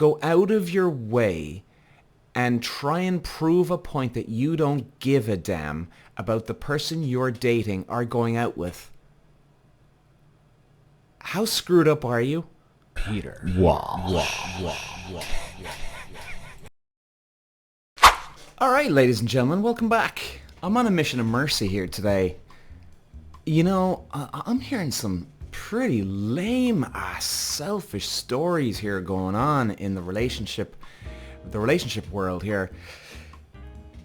go out of your way and try and prove a point that you don't give a damn about the person you're dating or going out with. How screwed up are you? Peter. Alright, ladies and gentlemen, welcome back. I'm on a mission of mercy here today. You know, I'm hearing some pretty lame-ass, selfish stories here going on in the relationship world here.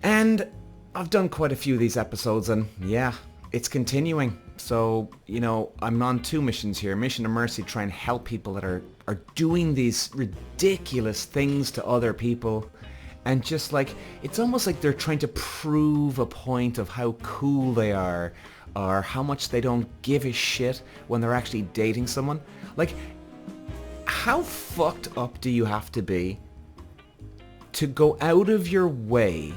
And I've done quite a few of these episodes, and yeah, it's continuing. So, you know, I'm on two missions here. Mission of mercy, try and help people that are doing these ridiculous things to other people. And just like, it's almost like they're trying to prove a point of how cool they are or how much they don't give a shit when they're actually dating someone. Like, how fucked up do you have to be to go out of your way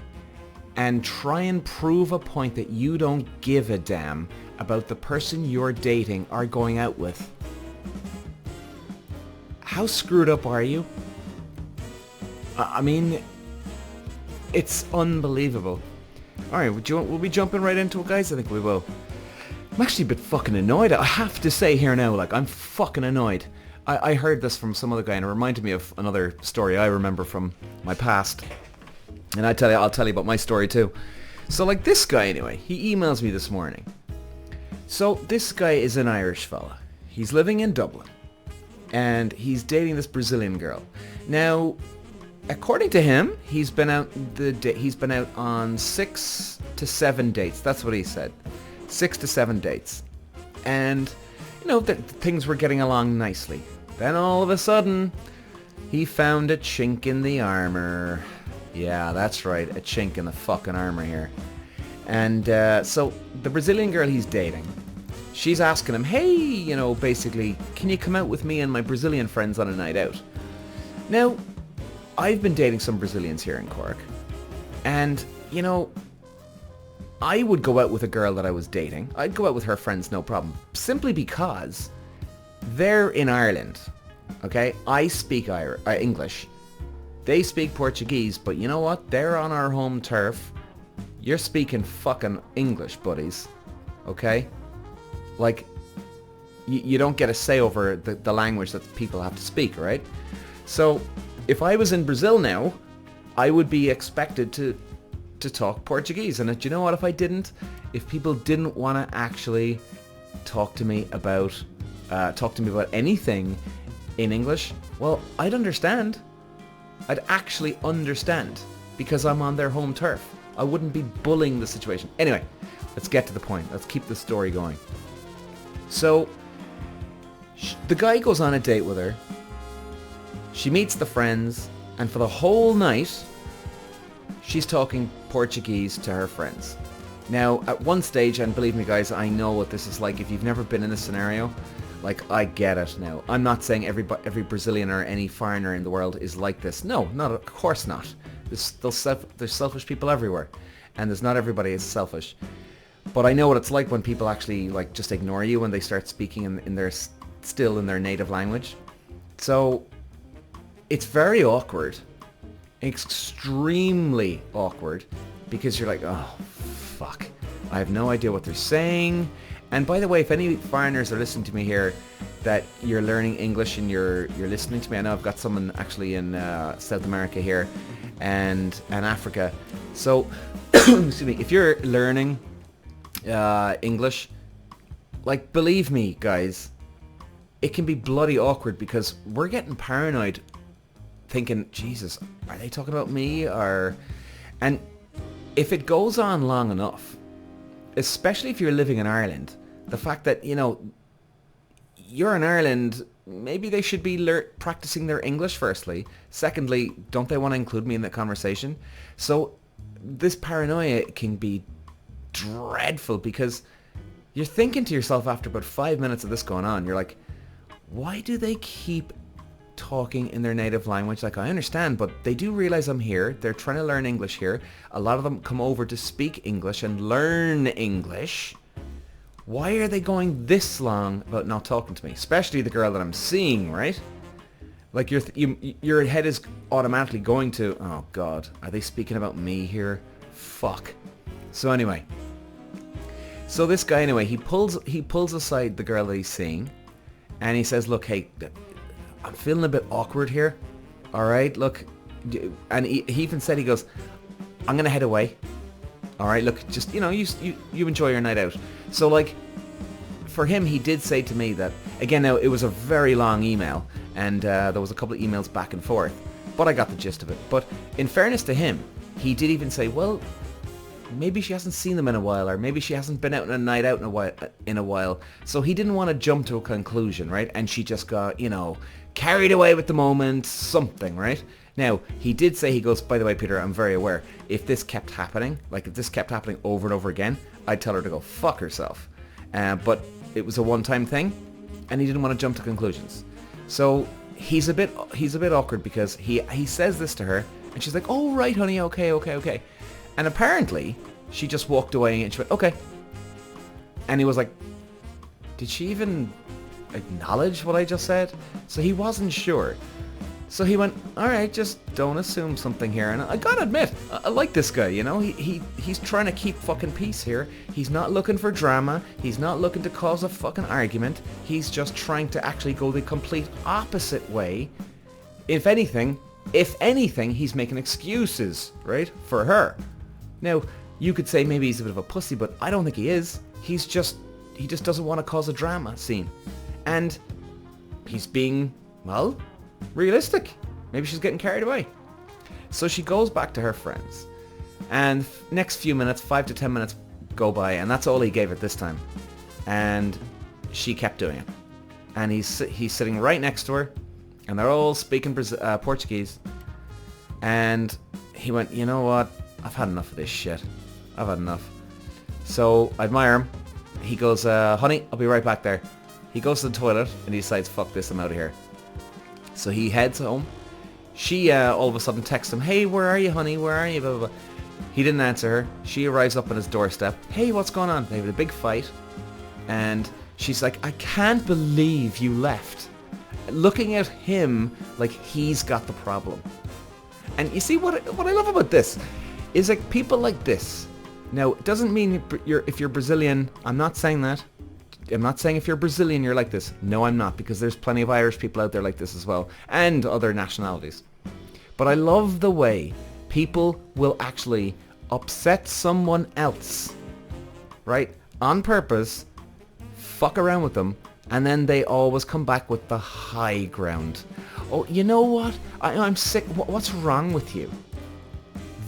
and try and prove a point that you don't give a damn about the person you're dating or going out with? How screwed up are you? I mean, it's unbelievable. Alright, will we jumping right into it, guys? I think we will. I'm actually a bit fucking annoyed. I have to say here now, like, I'm fucking annoyed. I heard this from some other guy and it reminded me of another story I remember from my past. And I'll tell you about my story too. So like this guy anyway, he emails me this morning. So this guy is an Irish fella. He's living in Dublin. And he's dating this Brazilian girl. Now, according to him, he's been out on 6 to 7 dates. That's what he said. 6 to 7 dates. And, you know, things were getting along nicely. Then all of a sudden, he found a chink in the armor. Yeah, that's right, a chink in the fucking armor here. And so the Brazilian girl he's dating, she's asking him, hey, you know, basically, can you come out with me and my Brazilian friends on a night out? Now, I've been dating some Brazilians here in Cork, and, you know, I would go out with a girl that I was dating. I'd go out with her friends, no problem, simply because they're in Ireland, okay? I speak English. They speak Portuguese, but you know what? They're on our home turf. You're speaking fucking English, buddies, okay? Like, you don't get a say over the language that people have to speak, right? So, if I was in Brazil now, I would be expected to talk Portuguese. And do you know what? If I didn't, if people didn't want to actually talk to me about anything in English, well, I'd understand. I'd actually understand because I'm on their home turf. I wouldn't be bullying the situation. Anyway, let's get to the point. Let's keep the story going. So, the guy goes on a date with her. She meets the friends, and for the whole night, she's talking Portuguese to her friends. Now, at one stage, and believe me guys, I know what this is like. If you've never been in this scenario, like, I get it now. I'm not saying every Brazilian or any foreigner in the world is like this. No, of course not. There's selfish people everywhere, and not everybody is selfish. But I know what it's like when people actually, like, just ignore you when they start speaking in their native language. So, it's very awkward. Extremely awkward, because you're like, oh, fuck. I have no idea what they're saying. And by the way, if any foreigners are listening to me here, that you're learning English and you're listening to me, I know I've got someone actually in South America here and Africa. So, excuse me, if you're learning English, like, believe me, guys, it can be bloody awkward because we're getting paranoid thinking, Jesus, are they talking about me? And if it goes on long enough, especially if you're living in Ireland, the fact that, you know, you're in Ireland, maybe they should be practicing their English firstly. Secondly, don't they want to include me in the conversation? So this paranoia can be dreadful because you're thinking to yourself after about 5 minutes of this going on, you're like, why do they keep talking in their native language? Like, I understand, but they do realize I'm here. They're trying to learn English here. A lot of them come over to speak English and learn English. Why are they going this long about not talking to me? Especially the girl that I'm seeing, right? Like your head is automatically going to, oh God, are they speaking about me here? Fuck. So anyway, so this guy anyway, he pulls aside the girl that he's seeing, and he says, look, hey, I'm feeling a bit awkward here. All right, look, and he even said, he goes, I'm gonna head away. All right, look, just you enjoy your night out. So like, for him, he did say to me that, again, now it was a very long email, and there was a couple of emails back and forth, but I got the gist of it. But in fairness to him, he did even say, well, maybe she hasn't seen them in a while, or maybe she hasn't been out on a night out in a while. So he didn't want to jump to a conclusion, right? And she just got, carried away with the moment, something, right? Now, he did say, he goes, by the way, Peter, I'm very aware, if this kept happening, like if this kept happening over and over again, I'd tell her to go fuck herself. But it was a one-time thing, and he didn't want to jump to conclusions. So he's a bit awkward because he says this to her, and she's like, oh, right, honey, okay. And apparently, she just walked away, and she went, okay. And he was like, did she even acknowledge what I just said? So he wasn't sure. So he went, all right, just don't assume something here. And I gotta admit, I like this guy, he's trying to keep fucking peace here. He's not looking for drama. He's not looking to cause a fucking argument. He's just trying to actually go the complete opposite way. If anything, he's making excuses, right, for her. Now, you could say maybe he's a bit of a pussy, but I don't think he is. He just doesn't want to cause a drama scene. And he's being, well, realistic. Maybe she's getting carried away. So she goes back to her friends. And next few minutes, 5 to 10 minutes go by, and that's all he gave it this time. And she kept doing it. And he's sitting right next to her, and they're all speaking Portuguese. And he went, you know what? I've had enough of this shit. I've had enough. So I admire him. He goes, honey, I'll be right back there. He goes to the toilet, and he decides, fuck this, I'm out of here. So he heads home. She all of a sudden texts him, hey, where are you, honey? Where are you? Blah, blah, blah. He didn't answer her. She arrives up on his doorstep. Hey, what's going on? They have a big fight. And she's like, I can't believe you left. Looking at him like he's got the problem. And you see what I love about this is like people like this. Now, it doesn't mean if you're Brazilian, I'm not saying that. I'm not saying if you're Brazilian you're like this. No, I'm not, because there's plenty of Irish people out there like this as well, and other nationalities. But I love the way people will actually upset someone else, right, on purpose, fuck around with them, and then they always come back with the high ground. Oh, you know what? I'm sick. What's wrong with you?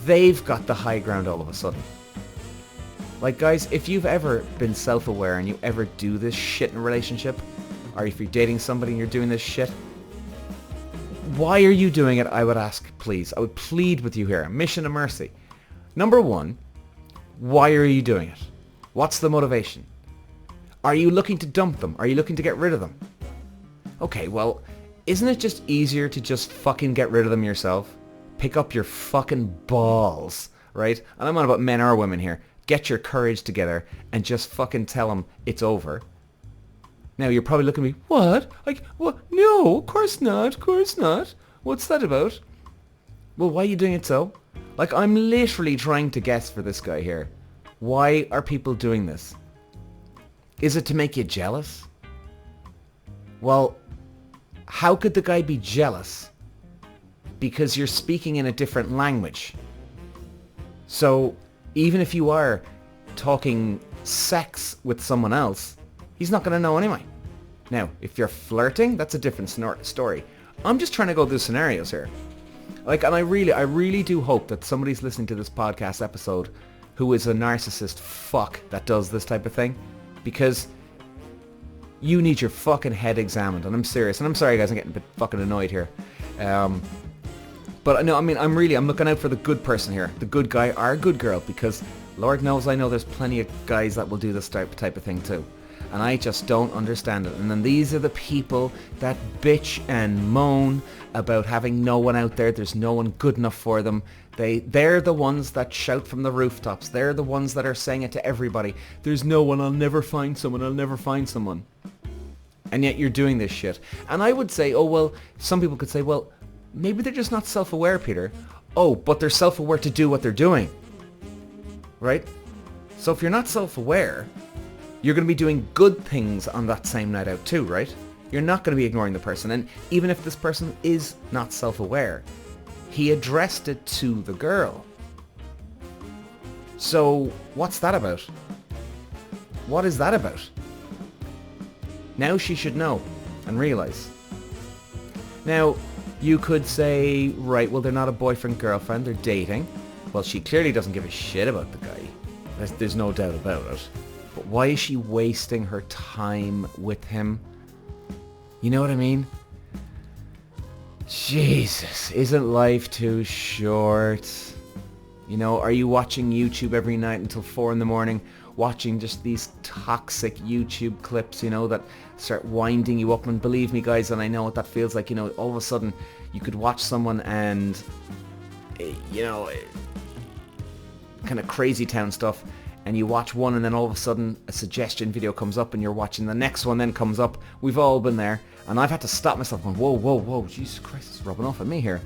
They've got the high ground all of a sudden. Like, guys, if you've ever been self-aware and you ever do this shit in a relationship, or if you're dating somebody and you're doing this shit, why are you doing it? I would ask, please. I would plead with you here. Mission of mercy. Number one, why are you doing it? What's the motivation? Are you looking to dump them? Are you looking to get rid of them? Okay, well, isn't it just easier to just fucking get rid of them yourself? Pick up your fucking balls, right? And I'm not about men or women here. Get your courage together and just fucking tell them it's over. Now, you're probably looking at me, what? Like, what? No, of course not, of course not. What's that about? Well, why are you doing it so? Like, I'm literally trying to guess for this guy here. Why are people doing this? Is it to make you jealous? Well, how could the guy be jealous? Because you're speaking in a different language. So, even if you are talking sex with someone else, he's not going to know anyway. Now, if you're flirting, that's a different story. I'm just trying to go through scenarios here. Like, and I really do hope that somebody's listening to this podcast episode who is a narcissist fuck that does this type of thing, because you need your fucking head examined, and I'm serious. And I'm sorry, guys, I'm getting a bit fucking annoyed here. But no, I mean, I'm looking out for the good person here, the good guy or good girl, because Lord knows I know there's plenty of guys that will do this type of thing too. And I just don't understand it. And then these are the people that bitch and moan about having no one out there. There's no one good enough for them. They're the ones that shout from the rooftops. They're the ones that are saying it to everybody. There's no one. I'll never find someone. I'll never find someone. And yet you're doing this shit. And I would say, oh, well, some people could say, well, maybe they're just not self-aware, Peter. Oh, but they're self-aware to do what they're doing. Right? So if you're not self-aware, you're going to be doing good things on that same night out too, right? You're not going to be ignoring the person. And even if this person is not self-aware, he addressed it to the girl. So what's that about? What is that about? Now she should know and realize. Now, you could say, right, well, they're not a boyfriend-girlfriend, they're dating. Well, she clearly doesn't give a shit about the guy. There's no doubt about it. But why is she wasting her time with him? You know what I mean? Jesus, isn't life too short? You know, are you watching YouTube every night until 4 in the morning, watching just these toxic YouTube clips, you know, that start winding you up? And believe me, guys, and I know what that feels like, you know, all of a sudden you could watch someone and, you know, kind of crazy town stuff, and you watch one and then all of a sudden a suggestion video comes up and you're watching the next one then comes up. We've all been there, and I've had to stop myself going, whoa, whoa, whoa, Jesus Christ, it's rubbing off at me here.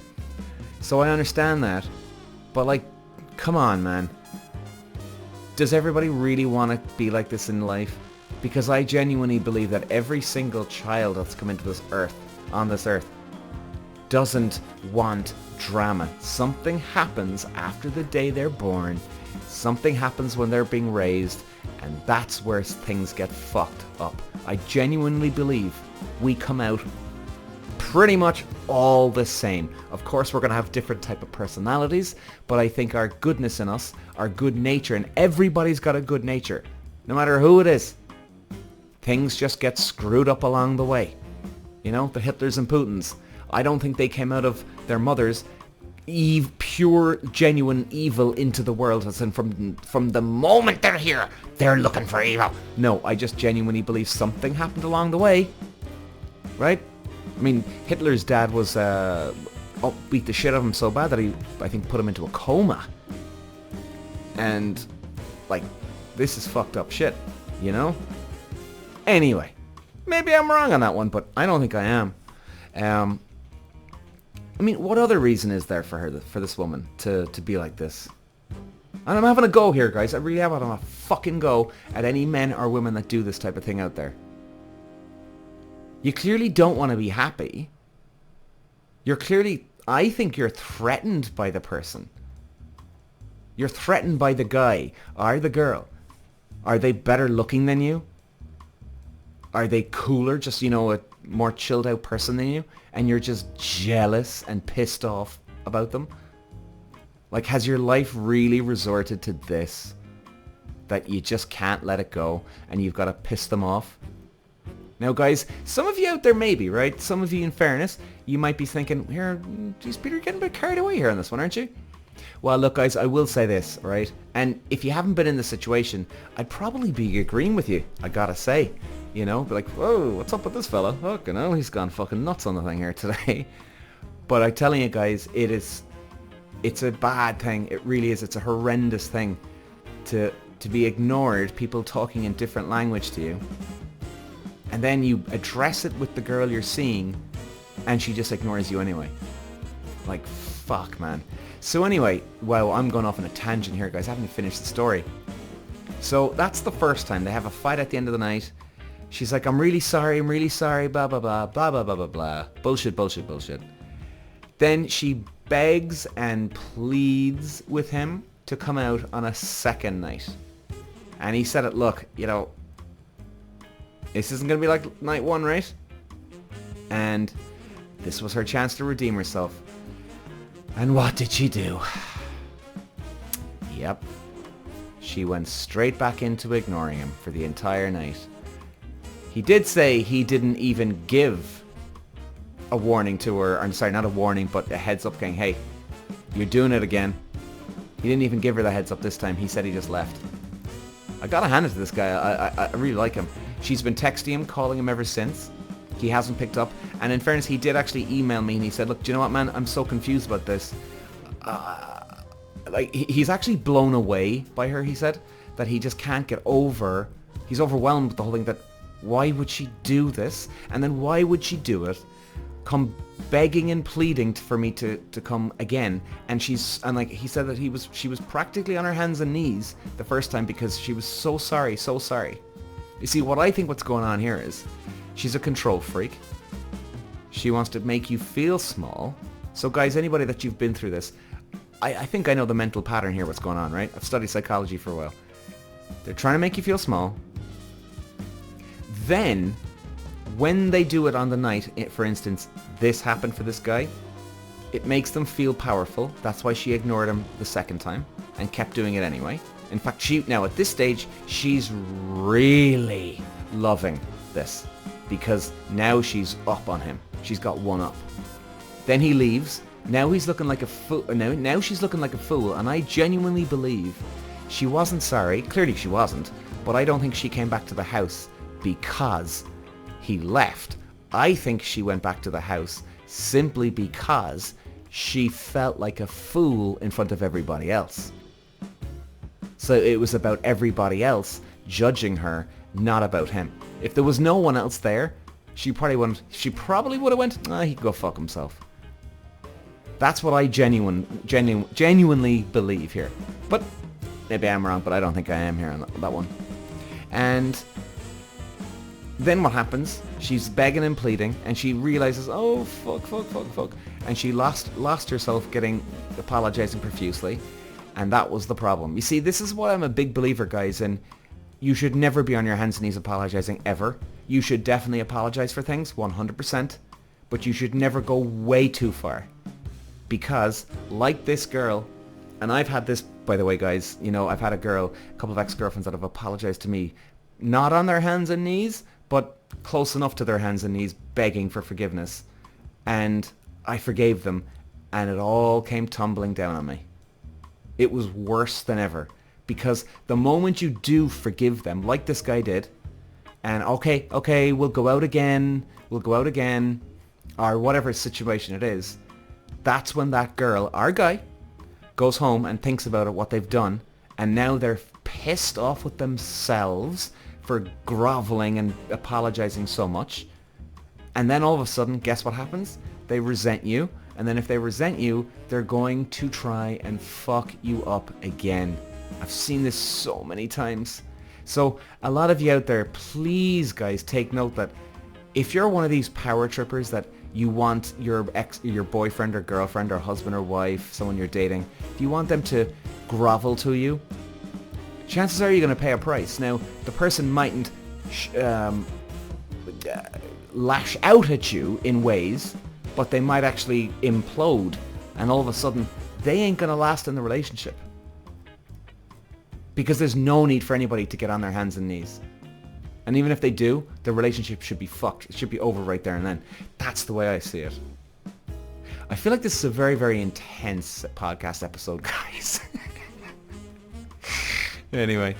So I understand that, but like, come on, man. Does everybody really want to be like this in life? Because I genuinely believe that every single child that's come into this earth, on this earth, doesn't want drama. Something happens after the day they're born. Something happens when they're being raised, and that's where things get fucked up. I genuinely believe we come out pretty much all the same. Of course, we're going to have different type of personalities, but I think our goodness in us, our good nature, and everybody's got a good nature, no matter who it is. Things just get screwed up along the way. You know, the Hitlers and Putins. I don't think they came out of their mothers pure, genuine evil into the world, as in from the moment they're here, they're looking for evil. No, I just genuinely believe something happened along the way. Right? I mean, Hitler's dad was beat the shit out of him so bad that he, I think, put him into a coma. And, like, this is fucked up shit, you know? Anyway, maybe I'm wrong on that one, but I don't think I am. I mean, what other reason is there for her, for this woman, to be like this? And I'm having a go here, guys. I really am having a fucking go at any men or women that do this type of thing out there. You clearly don't want to be happy. You're clearly, I think you're threatened by the person. You're threatened by the guy or the girl. Are they better looking than you? Are they cooler, just, you know, a more chilled out person than you? And you're just jealous and pissed off about them? Like, has your life really resorted to this? That you just can't let it go and you've got to piss them off? Now, guys, some of you out there maybe, right? Some of you, in fairness, you might be thinking, here, geez, Peter, you're getting a bit carried away here on this one, aren't you? Well, look, guys, I will say this, right? And if you haven't been in this situation, I'd probably be agreeing with you, I gotta say. You know, be like, whoa, what's up with this fella? Fucking hell, he's gone fucking nuts on the thing here today. But I'm telling you, guys, it's a bad thing. It really is. It's a horrendous thing to be ignored, people talking in different language to you. And then you address it with the girl you're seeing, and she just ignores you anyway. Like, fuck, man. So anyway, wow, I'm going off on a tangent here, guys. I haven't finished the story. So that's the first time. They have a fight at the end of the night. She's like, I'm really sorry, blah, blah, blah, blah, blah, blah, blah, blah. Bullshit, bullshit, bullshit. Then she begs and pleads with him to come out on a second night. And he said it, look, you know, this isn't going to be like night one, right? And this was her chance to redeem herself. And what did she do? Yep. She went straight back into ignoring him for the entire night. He did say he didn't even give a warning to her. I'm sorry, not a warning, but a heads up going, hey, you're doing it again. He didn't even give her the heads up this time. He said he just left. I gotta hand it to this guy. I really like him. She's been texting him, calling him ever since. He hasn't picked up. And in fairness, he did actually email me and he said, look, do you know what, man? I'm so confused about this. Like, he's actually blown away by her, he said. That he just can't get over. He's overwhelmed with the whole thing that Why would she do this? And then why would she do it? Come begging and pleading for me to come again. And like he said that she was practically on her hands and knees the first time because she was so sorry, so sorry. You see, what I think what's going on here is she's a control freak. She wants to make you feel small. So guys, anybody that you've been through this, I think I know the mental pattern here, what's going on, right? I've studied psychology for a while. They're trying to make you feel small. Then, when they do it on the night, for instance, this happened for this guy, it makes them feel powerful. That's why she ignored him the second time and kept doing it anyway. In fact, now at this stage, she's really loving this because now she's up on him. She's got one up. Then he leaves. Now he's looking like a fool. Now she's looking like a fool, and I genuinely believe she wasn't sorry. Clearly she wasn't, but I don't think she came back to the house because he left. I think she went back to the house simply because she felt like a fool in front of everybody else. So it was about everybody else judging her, not about him. If there was no one else there, she probably would have went, he could go fuck himself. That's what I genuinely believe here. But maybe I'm wrong, but I don't think I am here on that one. And then what happens? She's begging and pleading, and she realizes, oh, fuck. And she lost herself apologizing profusely. And that was the problem. You see, this is what I'm a big believer, guys, in. You should never be on your hands and knees apologizing, ever. You should definitely apologize for things, 100%. But you should never go way too far. Because, like this girl, and I've had this, by the way, guys, I've had a couple of ex-girlfriends that have apologized to me, not on their hands and knees, but close enough to their hands and knees, begging for forgiveness. And I forgave them, and it all came tumbling down on me. It was worse than ever. Because the moment you do forgive them, like this guy did, and okay, we'll go out again, or whatever situation it is, that's when that girl, our guy, goes home and thinks about what they've done, and now they're pissed off with themselves for groveling and apologizing so much. And then all of a sudden, guess what happens? They resent you, and then if they resent you, they're going to try and fuck you up again. I've seen this so many times. So a lot of you out there, please guys, take note that if you're one of these power trippers that you want your boyfriend or girlfriend or husband or wife, someone you're dating, if you want them to grovel to you, chances are you're going to pay a price. Now, the person mightn't lash out at you in ways, but they might actually implode, and all of a sudden, they ain't going to last in the relationship. Because there's no need for anybody to get on their hands and knees. And even if they do, the relationship should be fucked. It should be over right there and then. That's the way I see it. I feel like this is a very, very intense podcast episode, guys. Anyway.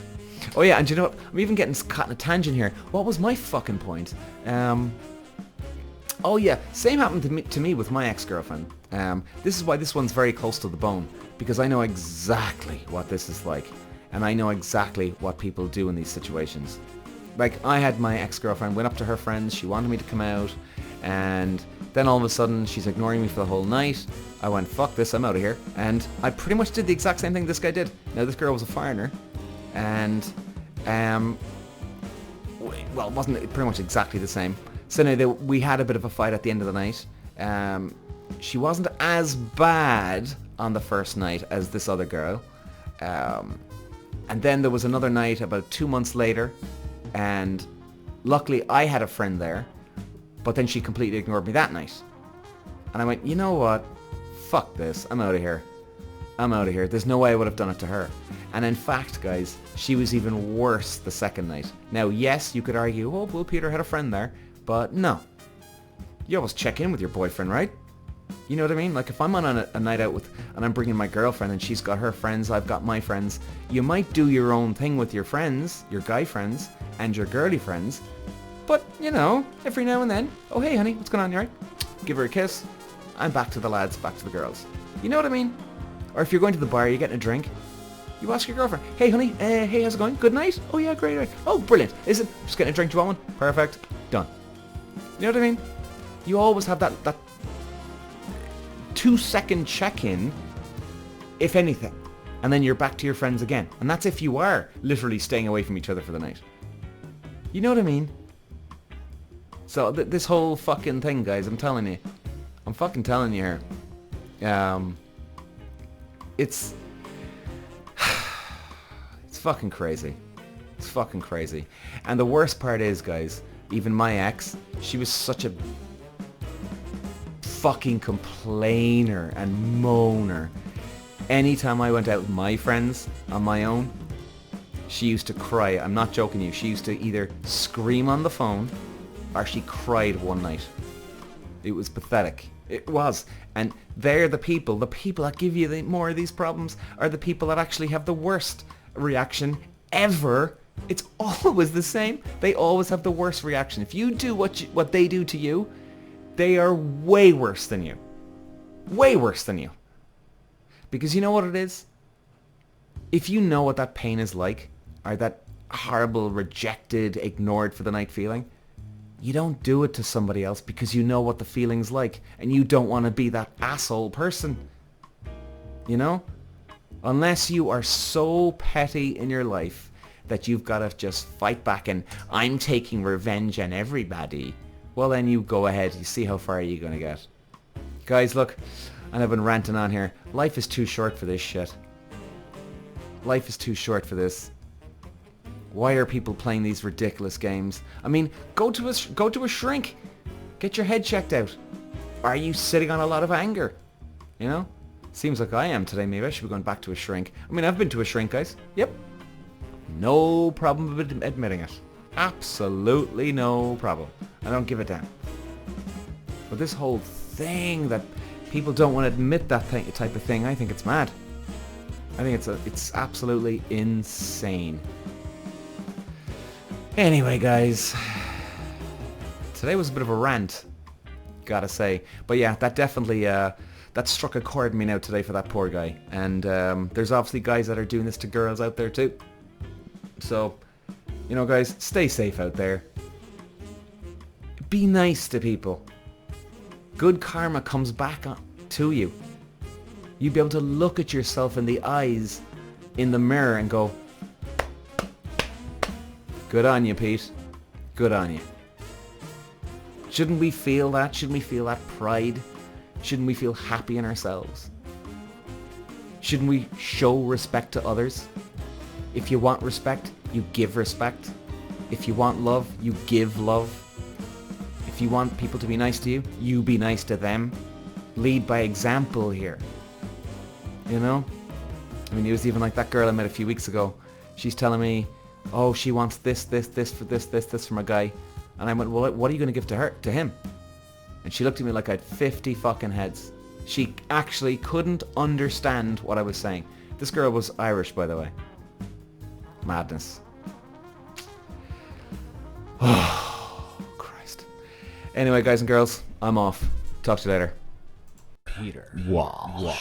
Oh yeah, and you know what? I'm even getting caught in a tangent here. What was my fucking point? Oh yeah, same happened to me with my ex-girlfriend. This is why this one's very close to the bone. Because I know exactly what this is like. And I know exactly what people do in these situations. Like, I had my ex-girlfriend, went up to her friends, she wanted me to come out, and then all of a sudden she's ignoring me for the whole night. I went, fuck this, I'm out of here. And I pretty much did the exact same thing this guy did. Now, this girl was a foreigner, and, well, it wasn't pretty much exactly the same. So anyway, we had a bit of a fight at the end of the night. She wasn't as bad on the first night as this other girl. And then there was another night about 2 months later, and luckily I had a friend there, but then she completely ignored me that night. And I went, you know what? Fuck this. I'm out of here. There's no way I would have done it to her. And in fact, guys, she was even worse the second night. Now, yes, you could argue, oh, well, Peter had a friend there, but no. You always check in with your boyfriend, right? You know what I mean? Like, if I'm on a night out and I'm bringing my girlfriend and she's got her friends, I've got my friends, you might do your own thing with your friends, your guy friends, and your girly friends, but, every now and then, oh, hey, honey, what's going on, you alright? Give her a kiss, I'm back to the lads, back to the girls. You know what I mean? Or if you're going to the bar, you're getting a drink, You ask your girlfriend, hey honey, hey, how's it going? Good night? Oh yeah, great, right. Oh, brilliant. Is it? Just getting a drink, do you want one? Perfect. Done. You know what I mean? You always have that 2-second check-in, if anything. And then you're back to your friends again. And that's if you are literally staying away from each other for the night. You know what I mean? So this whole fucking thing, guys, I'm telling you. I'm fucking telling you here. It's fucking crazy. It's fucking crazy. And the worst part is, guys, even my ex, she was such a fucking complainer and moaner. Anytime I went out with my friends on my own, she used to cry. I'm not joking you. She used to either scream on the phone or she cried one night. It was pathetic. It was. And they're the people that give you more of these problems are the people that actually have the worst reaction ever. It's always the same. They always have the worst reaction. If you do what they do to you, they are way worse than you. Way worse than you. Because you know what it is? If you know what that pain is like, or that horrible, rejected, ignored for the night feeling, you don't do it to somebody else because you know what the feeling's like, and you don't want to be that asshole person. You know? Unless you are so petty in your life that you've got to just fight back and I'm taking revenge on everybody, well then you go ahead. You see how far you're going to get. Guys, look, and I've been ranting on here. Life is too short for this shit. Life is too short for this. Why are people playing these ridiculous games? I mean, go to a shrink. Get your head checked out. Are you sitting on a lot of anger? You know? Seems like I am today. Maybe I should be going back to a shrink. I mean, I've been to a shrink, guys. Yep. No problem admitting it. Absolutely no problem. I don't give a damn. But this whole thing that people don't want to admit that type of thing, I think it's mad. I think it's absolutely insane. Anyway, guys. Today was a bit of a rant, gotta say. But yeah, that definitely that struck a chord in me now today for that poor guy. And there's obviously guys that are doing this to girls out there too. So, you know, guys, stay safe out there. Be nice to people. Good karma comes back to you. You'll be able to look at yourself in the eyes in the mirror and go, good on you, Pete. Good on you. Shouldn't we feel that? Shouldn't we feel that pride? Shouldn't we feel happy in ourselves? Shouldn't we show respect to others? If you want respect, you give respect. If you want love, you give love. If you want people to be nice to you, you be nice to them. Lead by example here. You know? I mean, it was even like that girl I met a few weeks ago. She's telling me, oh, she wants this from a guy. And I went, well, what are you going to give to him? And she looked at me like I had 50 fucking heads. She actually couldn't understand what I was saying. This girl was Irish, by the way. Madness. Oh, Christ. Anyway, guys and girls, I'm off. Talk to you later. Peter. Walsh.